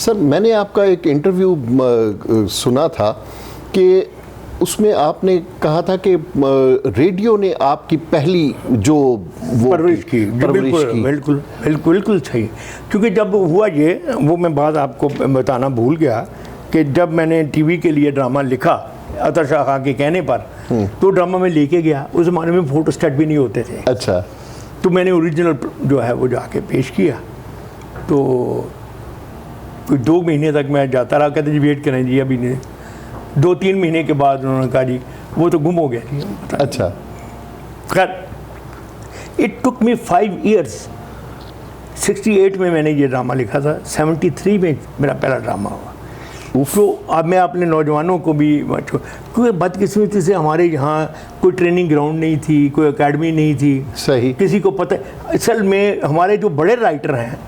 Sir मैंने आपका एक इंटरव्यू सुना था कि उसमें आपने कहा था कि रेडियो ने आपकी पहली जो वो परवरिश की। बिल्कुल सही। क्योंकि जब हुआ ये, वो मैं बात आपको बताना भूल गया कि जब मैंने टीवी के लिए ड्रामा लिखा अतर शाह खां के कहने पर, तो ड्रामा में लेके गया। उस ज़माने में फोटो स्टेट भी नहीं होते थे। अच्छा। तो मैंने ओरिजिनल जो है वो जाके पेश किया। तो कोई 2 महीने तक मैं जाता रहा, कहते जी वेट करें जी, अभी नहीं। 2-3 महीने के बाद उन्होंने कहा जी वो तो गुम हो गया जी। अच्छा। खैर इट टुक मी 5 years। 68 में मैंने ये ड्रामा लिखा था, 73 में मेरा पहला ड्रामा हुआ। तो अब मैं अपने नौजवानों को भी, क्योंकि बदकिस्मती से हमारे यहाँ कोई ट्रेनिंग ग्राउंड नहीं थी, कोई एकेडमी नहीं थी। सही। किसी को पता, असल में हमारे जो बड़े राइटर हैं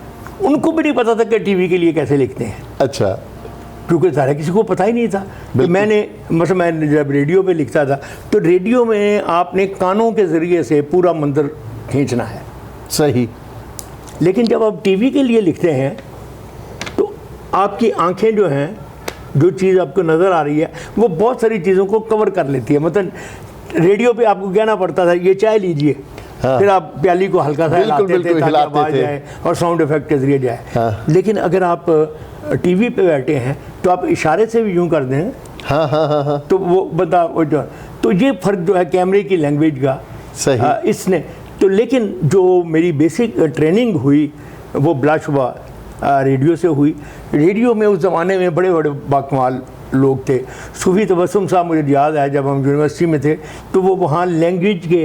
उनको भी नहीं पता था कि टीवी के लिए कैसे लिखते हैं। अच्छा। क्योंकि सारा किसी को पता ही नहीं था। कि मैं जब रेडियो पे लिखता था, तो रेडियो में आपने कानों के ज़रिए से पूरा मंजर खींचना है। सही। लेकिन जब आप टीवी के लिए लिखते हैं तो आपकी आंखें जो हैं, जो चीज़ आपको नज़र आ रही है वो बहुत सारी चीज़ों को कवर कर लेती है। मतलब रेडियो पे आपको कहना पड़ता था ये चाय लीजिए, हाँ। फिर आप प्याली को हल्का सा हिलाते थे ताकि आवाज़ जाए और साउंड इफेक्ट के जरिए जाए। हाँ। लेकिन अगर आप टीवी पे बैठे हैं तो आप इशारे से भी यूँ कर दें, हाँ, तो वो बंदा तो ये फ़र्क जो है कैमरे की लैंग्वेज का। सही। इसने तो, लेकिन जो मेरी बेसिक ट्रेनिंग हुई वो बिलाशुबा रेडियो से हुई। रेडियो में उस ज़माने में बड़े बड़े बाकमाल लोग थे। सूफी तबस्सुम साहब, मुझे याद है जब हम यूनिवर्सिटी में थे तो वो वहाँ लैंग्वेज के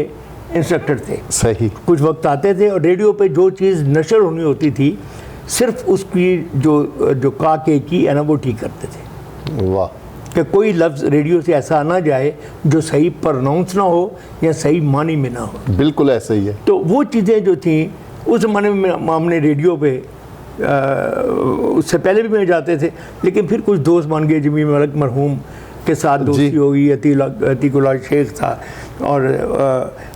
इंस्ट्रक्टर थे। सही। कुछ वक्त आते थे और रेडियो पे जो चीज़ नशर होनी होती थी सिर्फ उसकी जो काके की है ना वो ठीक करते थे। वाह। कि कोई लफ्ज़ रेडियो से ऐसा ना जाए जो सही प्रोनाउंस ना हो या सही मानी में ना हो। बिल्कुल ऐसा ही है। तो वो चीज़ें जो थी उस ज़माने में हमने रेडियो पे उससे पहले भी मैं जाते थे, लेकिन फिर कुछ दोस्त बन गए। जमीन मलिक मरहूम के साथ दोस्ती हो गई, अतीकुल्लाह शेख था, और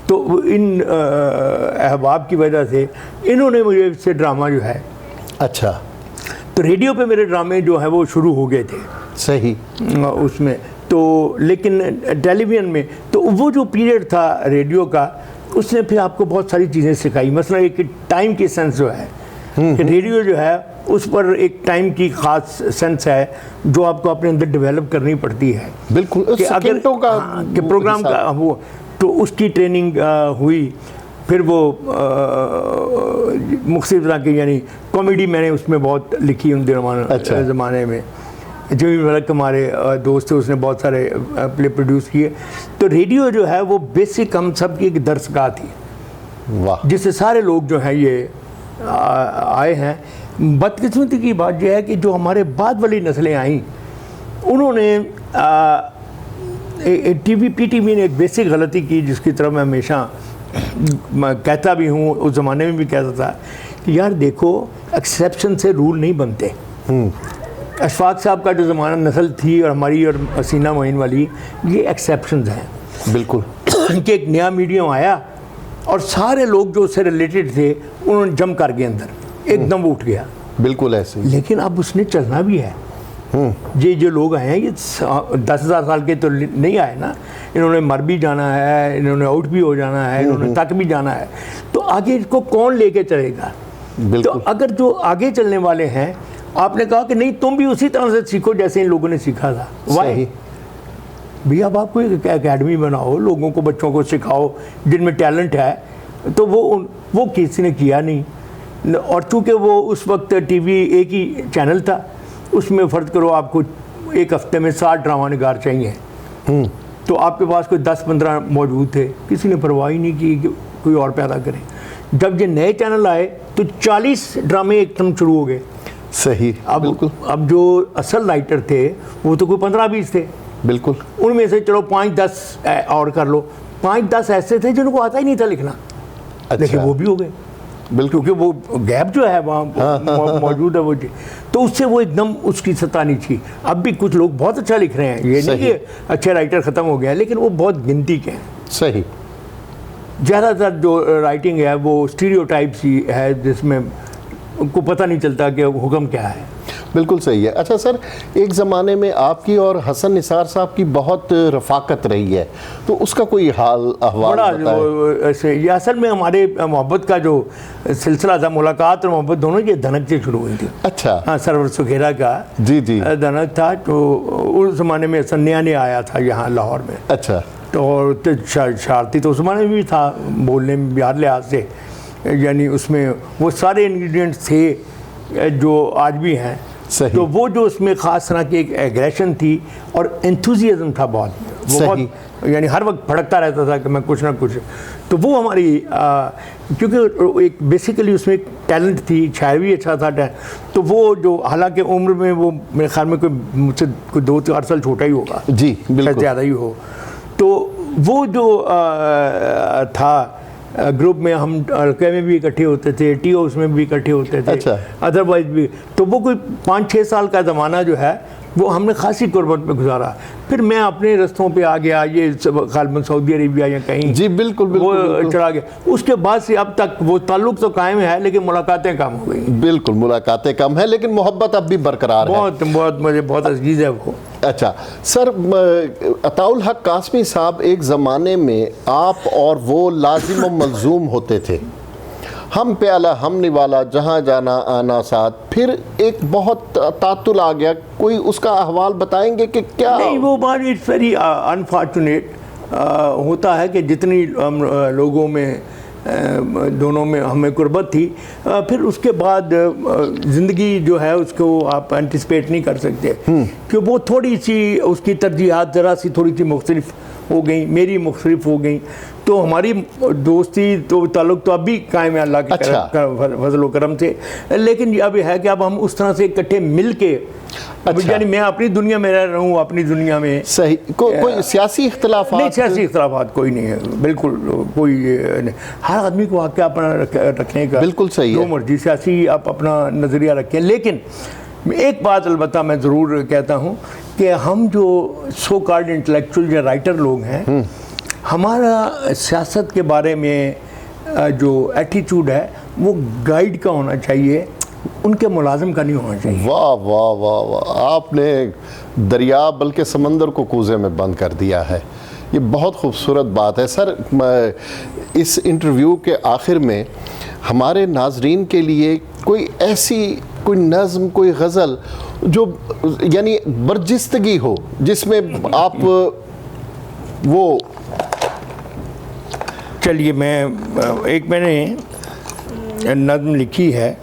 तो इन अहबाब की वजह से इन्होंने मुझे इससे ड्रामा जो है। अच्छा। तो रेडियो पे मेरे ड्रामे जो है वो शुरू हो गए थे। सही। उसमें तो, लेकिन टेलीविज़न में तो वो जो पीरियड था रेडियो का, उसने फिर आपको बहुत सारी चीज़ें सिखाई। मसला एक टाइम की सेंस जो है कि रेडियो जो है उस पर एक टाइम की ख़ास सेंस है जो आपको अपने अंदर डेवलप करनी पड़ती है। बिल्कुल। कि अगर का कि प्रोग्राम का वो, तो उसकी ट्रेनिंग हुई। फिर वो मुख्तलिफ तरह की, यानी कॉमेडी मैंने उसमें बहुत लिखी उन ज़माने में। जो भी मेरा हमारे दोस्त थे उसने बहुत सारे प्ले प्रोड्यूस किए। तो रेडियो जो है वो बेसिक हम सब की एक दरसगाह थी। वाह। जिससे सारे लोग जो हैं ये आए हैं। बदकिस्मती की बात यह है कि जो हमारे बाद वाली नस्लें आईं उन्होंने टीवी पीटीवी ने एक बेसिक गलती की, जिसकी तरफ मैं हमेशा कहता भी हूँ, उस ज़माने में भी कहता था कि यार देखो एक्सेप्शन से रूल नहीं बनते। अशफाक साहब का जो ज़माना नस्ल थी और हमारी और हसीना मोइन वाली, ये एक्सेप्शंस हैं। बिल्कुल। कि एक नया मीडियम आया और सारे लोग जो उससे रिलेटेड थे उन्होंने जम कर गए अंदर, एकदम उठ गया। बिल्कुल ऐसे। लेकिन अब उसने चलना भी है। ये जो लोग आए हैं ये 10,000 साल के तो नहीं आए ना, इन्होंने मर भी जाना है, इन्होंने आउट भी हो जाना है, इन्होंने तक भी जाना है। तो आगे इसको कौन लेके चलेगा? तो अगर जो आगे चलने वाले हैं, आपने कहा कि नहीं तुम भी उसी तरह से सीखो जैसे इन लोगों ने सीखा था। वाह भैया, अब आपको एक एकेडमी बनाओ, लोगों को, बच्चों को सिखाओ जिनमें टैलेंट है। तो वो किसी ने किया नहीं। और चूँकि वो उस वक्त टीवी एक ही चैनल था, उसमें फ़र्ज करो आपको एक हफ्ते में 60 ड्रामा निगार चाहिए, तो आपके पास कोई 10-15 मौजूद थे। किसी ने परवाह ही नहीं की कि कोई और पैदा करे। जब ये नए चैनल आए तो 40 ड्रामे एकदम शुरू हो गए। सही। अब जो असल राइटर थे वो तो कोई 15-20 थे। बिल्कुल। उनमें से चलो 5-10 और कर लो। 5-10 ऐसे थे जिनको आता ही नहीं था लिखना। अच्छा। लेकिन वो भी हो गए। बिल्कुल। क्योंकि वो गैप जो है वहाँ मौजूद है वो, तो उससे वो एकदम उसकी सत्ता नहीं थी। अब भी कुछ लोग बहुत अच्छा लिख रहे हैं, ये नहीं कि अच्छे राइटर ख़त्म हो गए हैं, लेकिन वो बहुत गिनती के हैं। सही। ज़्यादातर जो राइटिंग है वो स्टीरियोटाइप सी है, जिसमें उनको पता नहीं चलता कि हुक्म क्या है। बिल्कुल सही है। अच्छा सर, एक ज़माने में आपकी और हसन निसार साहब की बहुत रफ़ाकत रही है, तो उसका कोई हाल अहवाल बड़ा बताएं। ऐसे ये असल में हमारे मोहब्बत का जो सिलसिला था, मुलाकात और मोहब्बत दोनों की धनक से शुरू हुई थी। अच्छा। हाँ, सरवर सुखेरा का जी जी। धनक था, तो उस ज़माने में सन्या ने आया था यहाँ लाहौर में। अच्छा। तो शरारती तो उस ज़माने में भी था, बोलने में भी हर लिहाज से, यानी उसमें वो सारे इंग्रेडिएंट्स थे जो आज भी हैं। सही। तो वो जो उसमें ख़ास तरह की एक एग्रेशन थी और एंथुजियाज्म था बहुत, वो सही। बहुत, यानी हर वक्त भड़कता रहता था कि मैं कुछ ना कुछ। तो वो हमारी क्योंकि एक बेसिकली उसमें एक टैलेंट थी, शायर भी अच्छा था, तो वो जो हालांकि उम्र में वो मेरे ख्याल में कोई मुझसे कोई 2-4 साल छोटा ही होगा, जी बिल्कुल, ज़्यादा ही हो। तो वो जो था ग्रुप में, हम हल्के में भी इकट्ठे होते थे, टी हाउस में भी इकट्ठे होते थे। अच्छा। अदरवाइज भी तो वो कोई 5-6 साल का ज़माना जो है वो हमने खासी गुर्बत में गुजारा। फिर मैं अपने रस्तों पे आ गया, ये गालिबन सऊदी अरेबिया या कहीं, जी बिल्कुल वो बिल्कुल चला गया। उसके बाद से अब तक वो ताल्लुक़ तो कायम है, लेकिन मुलाकातें कम हो गई। बिल्कुल, मुलाकातें कम है लेकिन मोहब्बत अब भी बरकरार है। बहुत बहुत मुझे बहुत अजीज़ है वो। अच्छा सर, अताउल हक कासमी साहब, एक ज़माने में आप और वो लाजिम व मलजूम होते थे। हम प्याला हम निवाला जहाँ जाना आना साथ, फिर एक बहुत तातुल आ गया, कोई उसका अहवाल बताएंगे कि क्या? नहीं, वो बात इट्स वेरी अनफॉर्चुनेट होता है कि जितनी लोगों में दोनों में हमें कुर्बत थी, फिर उसके बाद ज़िंदगी जो है उसको आप एंटिसिपेट नहीं कर सकते, कि वो थोड़ी सी उसकी तरजीहात ज़रा सी थोड़ी सी मुख्तलिफ हो गई, मेरी मुख्तलिफ हो गई। तो हमारी दोस्ती तो ताल्लुक़ तो अब भी कायम है अल्लाह के फजल व करम से, लेकिन अब है कि अब हम उस तरह से इकट्ठे मिल के, अच्छा। यानी मैं अपनी दुनिया में रह रहा हूँ, अपनी दुनिया में। सही। कोई सियासी इख्तलाफ नहीं, सियासी इख्तलाफात कोई नहीं है, बिल्कुल कोई नहीं। हर आदमी को आके अपना रखने का बिल्कुल सही जो है। मर्जी सियासी आप अपना नज़रिया रखें, लेकिन एक बात अलबत्ता मैं ज़रूर कहता हूँ कि हम जो सो कॉल्ड इंटेलेक्चुअल या राइटर लोग हैं, हमारा सियासत के बारे में जो एटीट्यूड है वो गाइड का होना चाहिए, उनके मुलाजिम का नहीं होना चाहिए। वाह वाह वाह वाह, आपने दरिया बल्कि समंदर को कूजे में बंद कर दिया है। ये बहुत खूबसूरत बात है सर। इस इंटरव्यू के आखिर में हमारे नाजरीन के लिए कोई ऐसी कोई नज़्म, कोई गज़ल जो यानी बर्जिस्तगी हो, जिसमें आप वो, चलिए मैं मैंने नज़्म लिखी है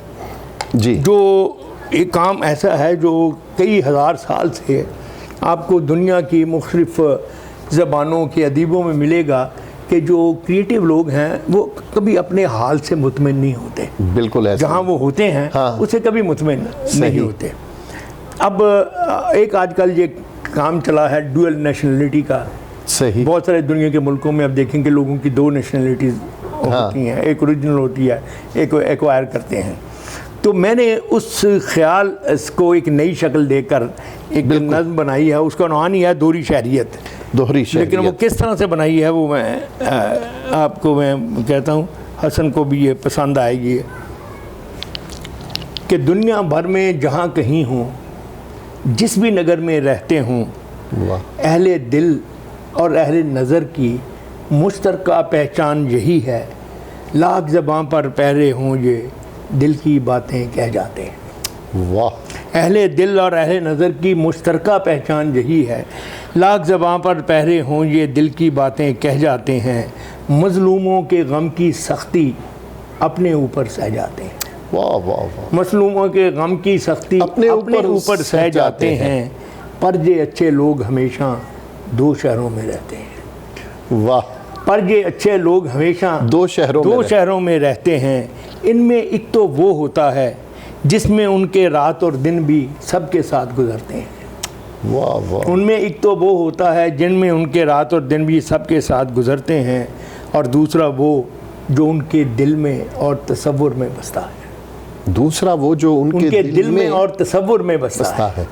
जी, जो एक काम ऐसा है जो कई हज़ार साल से आपको दुनिया की मुख्तलिफ़ ज़बानों के अदीबों में मिलेगा कि जो क्रिएटिव लोग हैं वो कभी अपने हाल से मुतमिन नहीं होते। बिल्कुल ऐसा। जहाँ वो होते हैं हाँ, उससे कभी मुतमिन नहीं होते। अब एक आजकल ये काम चला है डुअल नेशनलिटी का। सही। बहुत सारे दुनिया के मुल्कों में अब देखेंगे लोगों की 2 नेशनलिटीज़ होती हैं, एक ओरिजिनल होती है, एक एक्वायर करते हैं। तो मैंने उस ख्याल को एक नई शक्ल देकर एक नज़्म बनाई है, उसका नाम ही है दोहरी शहरियत। दोहरी शहरियत। लेकिन वो किस तरह से बनाई है वो मैं आपको मैं कहता हूँ, हसन को भी ये पसंद आएगी, कि दुनिया भर में जहाँ कहीं हूँ, जिस भी नगर में रहते हों, अहले दिल और अहले नज़र की मुश्तरका पहचान यही है, लाख ज़बां पर पहरे हों ये दिल की बातें कह जाते हैं। वाह। अहले दिल और अहले नज़र की मुश्तरका पहचान यही है, लाख ज़बां पर पहरे हों ये दिल की बातें कह जाते हैं, मज़लूमों के गम की सख्ती अपने ऊपर सह जाते हैं। वाह वाह वाह। मज़लूमों के गम की सख्ती अपने ऊपर सह जाते हैं, पर ये अच्छे लोग हमेशा 2 शहरों में रहते हैं। वाह। पर ये अच्छे लोग हमेशा 2 शहरों में रहते हैं। इनमें एक तो वो होता है जिसमें उनके रात और दिन भी सबके साथ गुजरते हैं। वाह वाह। उनमें एक तो वो होता है जिनमें उनके रात और दिन भी सबके साथ गुजरते हैं, और दूसरा वो जो उनके दिल में और तसव्वुर में बसता है। दूसरा वो जो उनके दिल में और तसव्वुर में बसता है,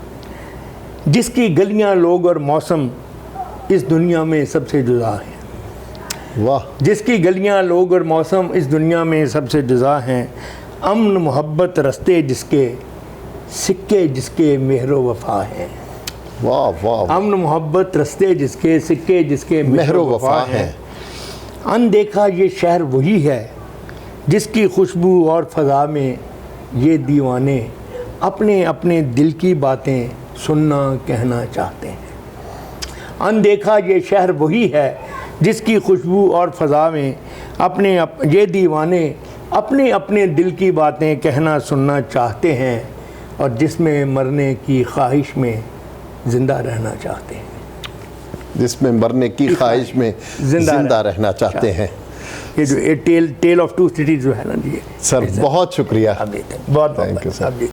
जिसकी गलियां, लोग और मौसम इस दुनिया में सबसे जुदा हैं। वाह। जिसकी गलियां, लोग और मौसम इस दुनिया में सबसे जुदा हैं। अमन मोहब्बत रस्ते जिसके सिक्के जिसके मेहरो वफा हैं। वाह वाह, अमन मोहब्बत रस्ते जिसके, सिक्के जिसके मेहरो वफा हैं। अनदेखा ये शहर वही है जिसकी खुशबू और फ़ज़ा में ये दीवाने अपने अपने दिल की बातें सुनना कहना चाहते हैं। अनदेखा ये शहर वही है जिसकी खुशबू और फ़ज़ा में ये दीवाने अपने अपने दिल की बातें कहना सुनना चाहते हैं, और जिसमें मरने की ख्वाहिश में ज़िंदा रहना चाहते हैं। जिसमें मरने की ख्वाहिश में जिंदा रहना चाहते हैं। ये जो टेल ऑफ टू सिटीज़ जो है ना जी, सर बहुत शुक्रिया, बहुत थैंक यू सर। जी।